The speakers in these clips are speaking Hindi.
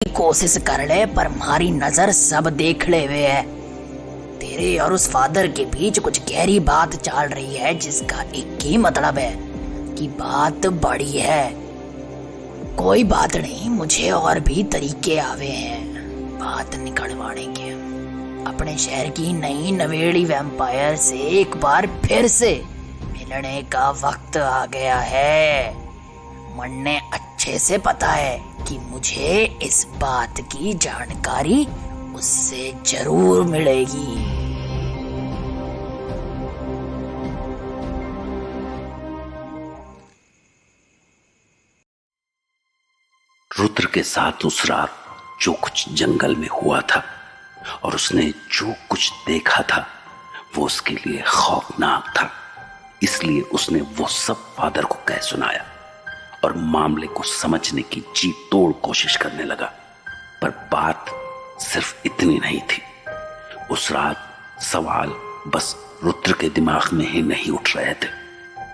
कोशिश कर ले पर हमारी नजर सब देख ले हुए है। तेरे और उस फादर के बीच कुछ गहरी बात चल रही है जिसका एक ही मतलब है कि बात बड़ी है। कोई बात नहीं, मुझे और भी तरीके आवे हैं बात निकलवाने के। अपने शहर की नई नवेली वैम्पायर से एक बार फिर से मिलने का वक्त आ गया है। मन ने अच्छे से पता है कि मुझे इस बात की जानकारी उससे जरूर मिलेगी। रुद्र के साथ उस रात जो कुछ जंगल में हुआ था और उसने जो कुछ देखा था वो उसके लिए खौफनाक था। इसलिए उसने वो सब फादर को कह सुनाया और मामले को समझने की जी तोड़ कोशिश करने लगा। पर बात सिर्फ इतनी नहीं थी। उस रात सवाल बस रुद्र के दिमाग में ही नहीं उठ रहे थे,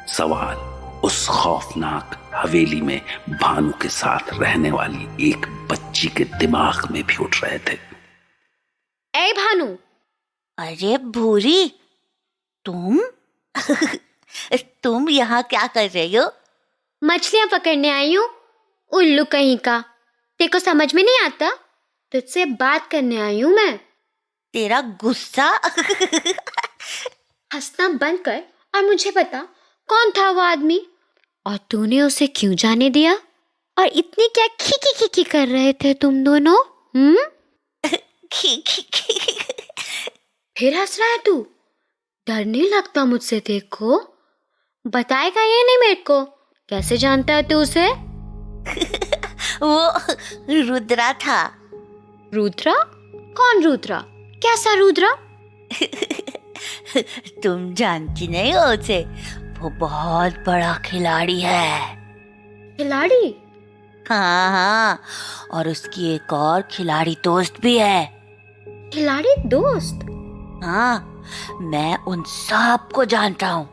सवाल उस खौफनाक हवेली में भानु के साथ रहने वाली एक बच्ची के दिमाग में भी उठ रहे थे। ए भानु। अरे भूरी, तुम तुम यहाँ क्या कर रही हो? मछलियां पकड़ने आई हूँ। उल्लू कहीं का, तेको समझ में नहीं आता? तुझसे बात करने आई हूँ मैं। तेरा गुस्सा हंसना बंद कर और मुझे बता कौन था वो आदमी और तूने उसे क्यों जाने दिया? और इतनी क्या खी खी खी कर रहे थे तुम दोनों? फिर हंस रहा है तू? डर नहीं लगता मुझसे देखो? बताएगा ये नहीं मेरे को? कैसे जानता है तू उसे? वो रुद्रा था। रुद्रा? कौन रुद्रा? कैसा रुद्रा? तुम जानती नहीं हो उसे? वो बहुत बड़ा खिलाड़ी है। खिलाड़ी? हाँ हाँ, और उसकी एक और खिलाड़ी दोस्त भी है। खिलाड़ी दोस्त? हाँ, मैं उन सब को जानता हूँ।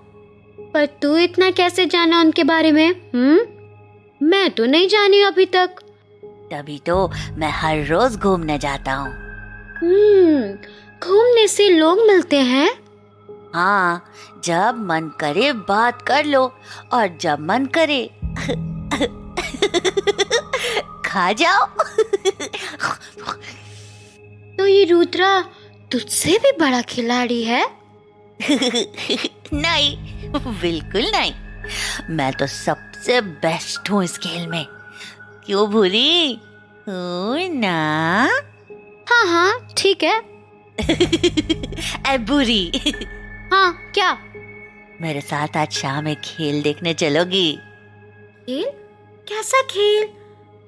पर तू इतना कैसे जाना उनके बारे में? मैं तो नहीं जानी अभी तक। तभी तो मैं हर रोज घूमने जाता हूँ। घूमने से लोग मिलते हैं? हाँ, जब मन करे बात कर लो और जब मन करे खा जाओ। तो ये रुद्रा तुझसे भी बड़ा खिलाड़ी है? नहीं, बिल्कुल नहीं। मैं तो सबसे बेस्ट हूँ इस खेल में। क्यों भूरी? हूँ ना? हाँ हाँ ठीक है। ऐ बुरी, हाँ क्या? मेरे साथ आज शाम एक खेल देखने चलोगी? खेल? कैसा खेल?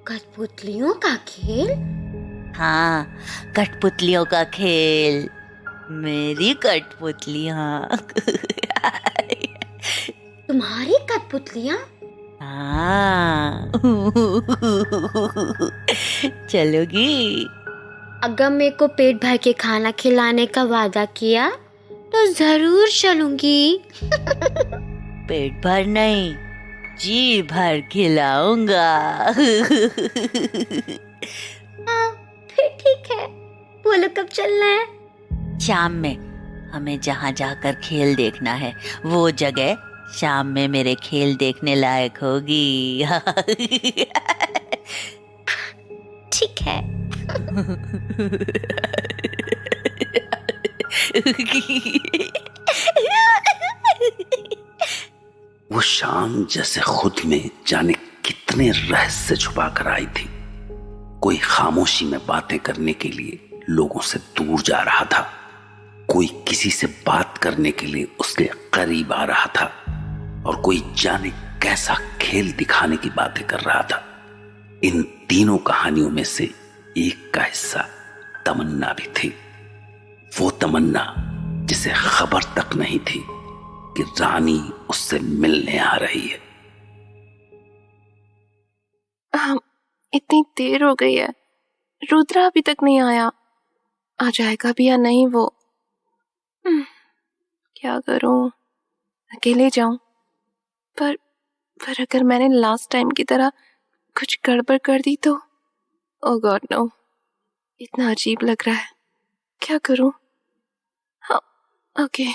कठपुतलियों का खेल? हाँ, कठपुतलियों का खेल। मेरी कठपुतलियाँ। तुम्हारी कठपुतलियाँ? हाँ। चलोगी? अगर मेरे को पेट भर के खाना खिलाने का वादा किया तो जरूर चलूंगी। पेट भर नहीं, जी भर खिलाऊंगा। हाँ फिर ठीक है, बोलो कब चलना है? शाम में। हमें जहाँ जाकर खेल देखना है वो जगह शाम में मेरे खेल देखने लायक होगी। ठीक है। वो शाम जैसे खुद में जाने कितने रहस्य छुपा कर आई थी। कोई खामोशी में बातें करने के लिए लोगों से दूर जा रहा था, कोई किसी से बात करने के लिए उसके करीब आ रहा था और कोई जाने कैसा खेल दिखाने की बातें कर रहा था। इन तीनों कहानियों में से एक का हिस्सा तमन्ना भी थी। वो तमन्ना जिसे खबर तक नहीं थी कि रानी उससे मिलने आ रही है। इतनी देर हो गई है, रुद्रा अभी तक नहीं आया। आ जाएगा भी या नहीं वो? क्या करूं? अकेले जाऊं? पर अगर मैंने लास्ट टाइम की तरह कुछ गड़बड़ कर दी तो ओह गॉड नो, इतना अजीब लग रहा है, क्या करूं? हाँ, okay,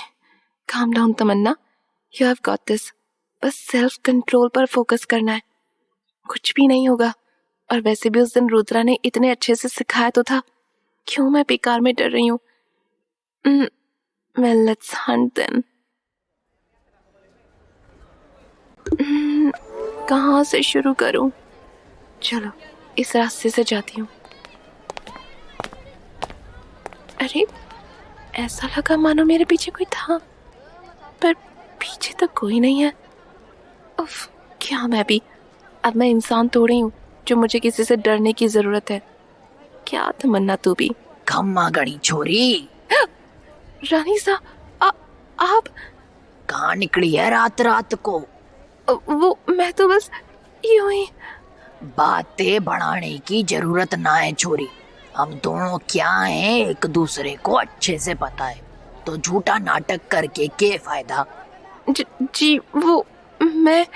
calm down Tamanna, you have got this. बस सेल्फ कंट्रोल पर फोकस करना है, कुछ भी नहीं होगा। और वैसे भी उस दिन रुद्रा ने इतने अच्छे से सिखाया तो था, क्यों मैं बेकार में डर रही हूँ? Well, let's hunt then. कहाँ से शुरू करूं? चलो इस रास्ते से जाती हूँ। अरे, ऐसा लगा मानो मेरे पीछे कोई था, पर पीछे तो कोई नहीं है। उफ, क्या मैं भी, अब मैं इंसान थोड़ी हूँ जो मुझे किसी से डरने की जरूरत है। क्या तमन्ना तू भी? खम्मा गणी छोरी, रानी सा, आप कहाँ निकली है रात रात को? वो मैं तो बस यूं ही। बातें बढ़ाने की जरूरत ना है छोरी, हम दोनों क्या हैं एक दूसरे को अच्छे से पता है, तो झूठा नाटक करके क्या फायदा? जी वो मैं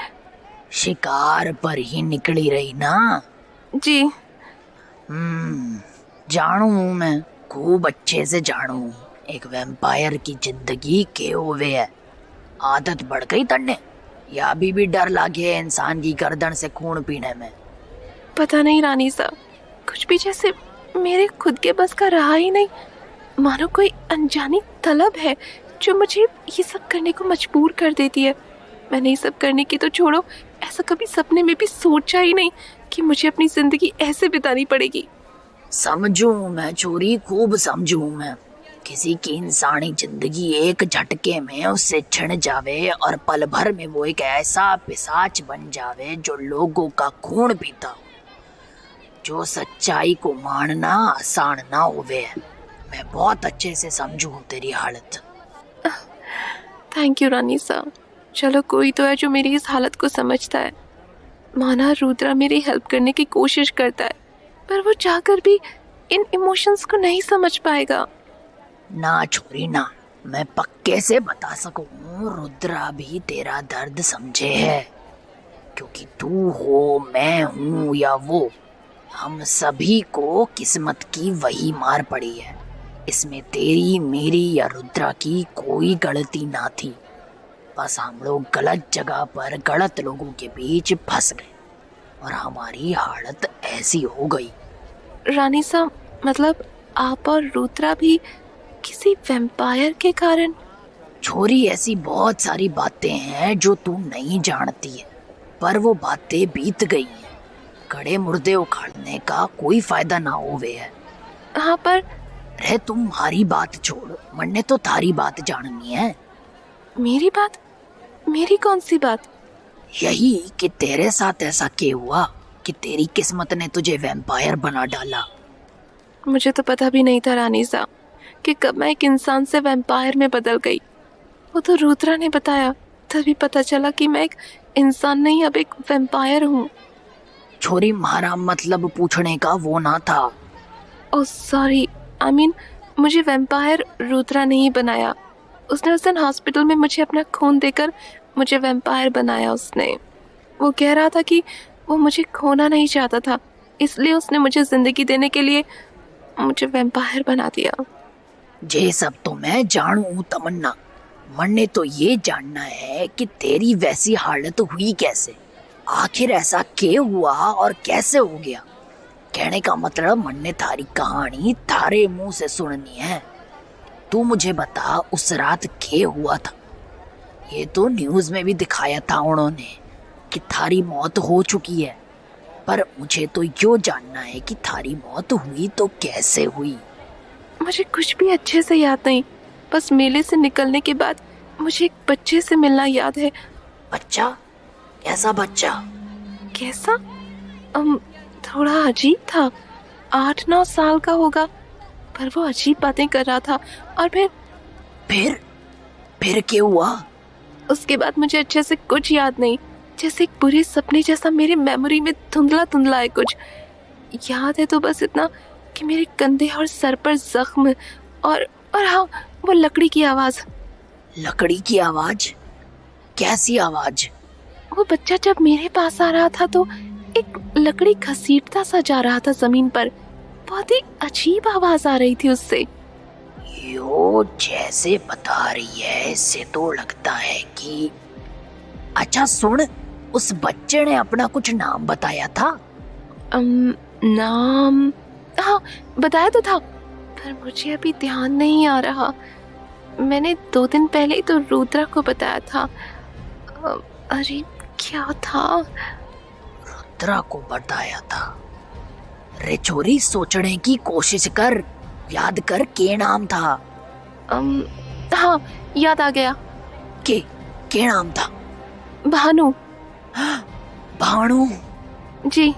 शिकार पर ही निकली रही ना? जी जानू हूँ मैं, खूब अच्छे से जानू हूँ। एक वैम्पायर की जिंदगी के हुए है, आदत बढ़ गई तन्ने, या अभी भी डर लागे इंसान की गर्दन से खून पीने में? पता नहीं रानी सा, कुछ भी जैसे मेरे खुद के बस का रहा ही नहीं, मानो कोई अनजानी तलब है जो मुझे ये सब करने को मजबूर कर देती है। मैंने ये सब करने की तो छोड़ो, ऐसा कभी सपने में भी सोचा ही नहीं कि मुझे अपनी जिंदगी ऐसे बितानी पड़ेगी। समझू मैं छोरी, खूब समझू मैं। किसी की इंसानी जिंदगी एक झटके में उससे छिन जावे और पल भर में वो एक ऐसा पिशाच बन जावे जो लोगों का खून पीता हो, जो सच्चाई को मानना आसान ना होवे। मैं बहुत अच्छे से समझू हूँ तेरी हालत। थैंक यू रानी सा, चलो कोई तो है जो मेरी इस हालत को समझता है। माना रुद्रा मेरी हेल्प करने की कोशिश करता है, पर वो चाहकर भी इन इमोशंस को नहीं समझ पाएगा। ना छोरी ना, मैं पक्के से बता सकूं, रुद्रा भी तेरा दर्द समझे है, क्योंकि तू हो, मैं हूँ या वो, हम सभी को किस्मत की वही मार पड़ी है। इसमें तेरी, मेरी या रुद्रा की कोई गलती ना थी, बस हम लोग गलत जगह पर गलत लोगों के बीच फंस गए और हमारी हालत ऐसी हो गई। रानी सा, मतलब आप और रुद्रा भी किसी वैम्पायर के कारण? छोरी, ऐसी बहुत सारी बातें हैं जो तू नहीं जानती है, पर वो बातें बीत गई हैं। कड़े मुर्दे उखाड़ने का कोई फायदा ना होवे है। हाँ पर रे, तुम्हारी बात छोड़, मन्ने तो थारी बात जाननी है। मेरी बात? मेरी कौन सी बात? यही कि तेरे साथ ऐसा क्या हुआ कि तेरी किस्मत ने तुझे वैम्पायर बना डाला। मुझे तो पता भी नहीं था रानी सा कि कब मैं एक इंसान से वैम्पायर में बदल गई। वो तो रुद्रा ने बताया, तभी पता चला कि मैं एक इंसान नहीं, अब एक वैम्पायर हूँ। छोरी, हमारा मतलब पूछने का वो ना था। ओह सॉरी, आई मीन मुझे वैम्पायर रुद्रा ने ही बनाया। उसने उस दिन हॉस्पिटल में मुझे अपना खून देकर मुझे वैम्पायर बनाया। उसने वो कह रहा था कि वो मुझे खोना नहीं चाहता था, इसलिए उसने मुझे जिंदगी देने के लिए मुझे वैम्पायर बना दिया। ये सब तो मैं जानू तमन्ना, मन्ने तो ये जानना है कि तेरी वैसी हालत हुई कैसे, आखिर ऐसा क्या हुआ और कैसे हो गया। कहने का मतलब मन्ने थारी कहानी थारे मुंह से सुननी है। तू मुझे बता, उस रात क्या हुआ था? ये तो न्यूज में भी दिखाया था उन्होंने कि थारी मौत हो चुकी है, पर मुझे तो यो जानना है कि थारी मौत हुई तो कैसे हुई। मुझे कुछ भी अच्छे से याद नहीं, बस मेले से निकलने के बाद मुझे एक बच्चे से मिलना याद है। बच्चा? कैसा बच्चा? कैसा? थोड़ा अजीब था, 8-9 साल का होगा, पर वो अजीब बातें कर रहा था। और फिर क्या हुआ? उसके बाद मुझे अच्छे से कुछ याद नहीं, जैसे एक बुरे सपने जैसा मेरी मेमोरी में धुंधला धुंधला है कुछ। याद है तो बस इतना कि मेरे कंधे और सर पर जख्म और हाँ, वो लकड़ी की आवाज। लकड़ी की आवाज? कैसी आवाज? वो बच्चा जब मेरे पास आ रहा था तो एक लकड़ी घसीटता सा जा रहा था जमीन पर। बहुत ही अजीब आवाज आ रही थी उससे। यो जैसे बता रही है इससे तो लगता है कि अच्छा सुन, उस बच्चे ने अपना कुछ नाम बताया था। नाम हाँ बताया तो था, पर मुझे अभी ध्यान नहीं आ रहा। मैंने 2 दिन पहले ही तो रुद्रा को बताया था। अरे क्या था? रुद्रा को बताया था। रे छोरी, सोचने की कोशिश कर, याद कर के नाम था। हाँ याद आ गया। के नाम था? भानु। भानु? जी।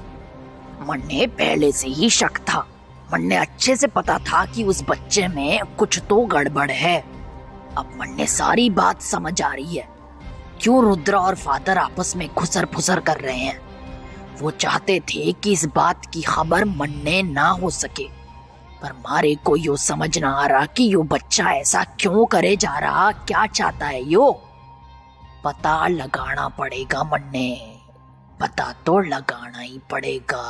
मन्ने पहले से ही शक था। मन्ने अच्छे से पता था कि उस बच्चे में कुछ तो गड़बड़ है। अब मन्ने सारी बात समझ आ रही है क्यों रुद्रा और फादर आपस में खुसर फुसर कर रहे हैं। वो चाहते थे कि इस बात की खबर मन्ने ना हो सके, पर मारे को यो समझ ना आ रहा कि यो बच्चा ऐसा क्यों करे जा रहा, क्या चाहता है यो। पता लगाना पड़ेगा मन्ने, पता तो लगाना ही पड़ेगा।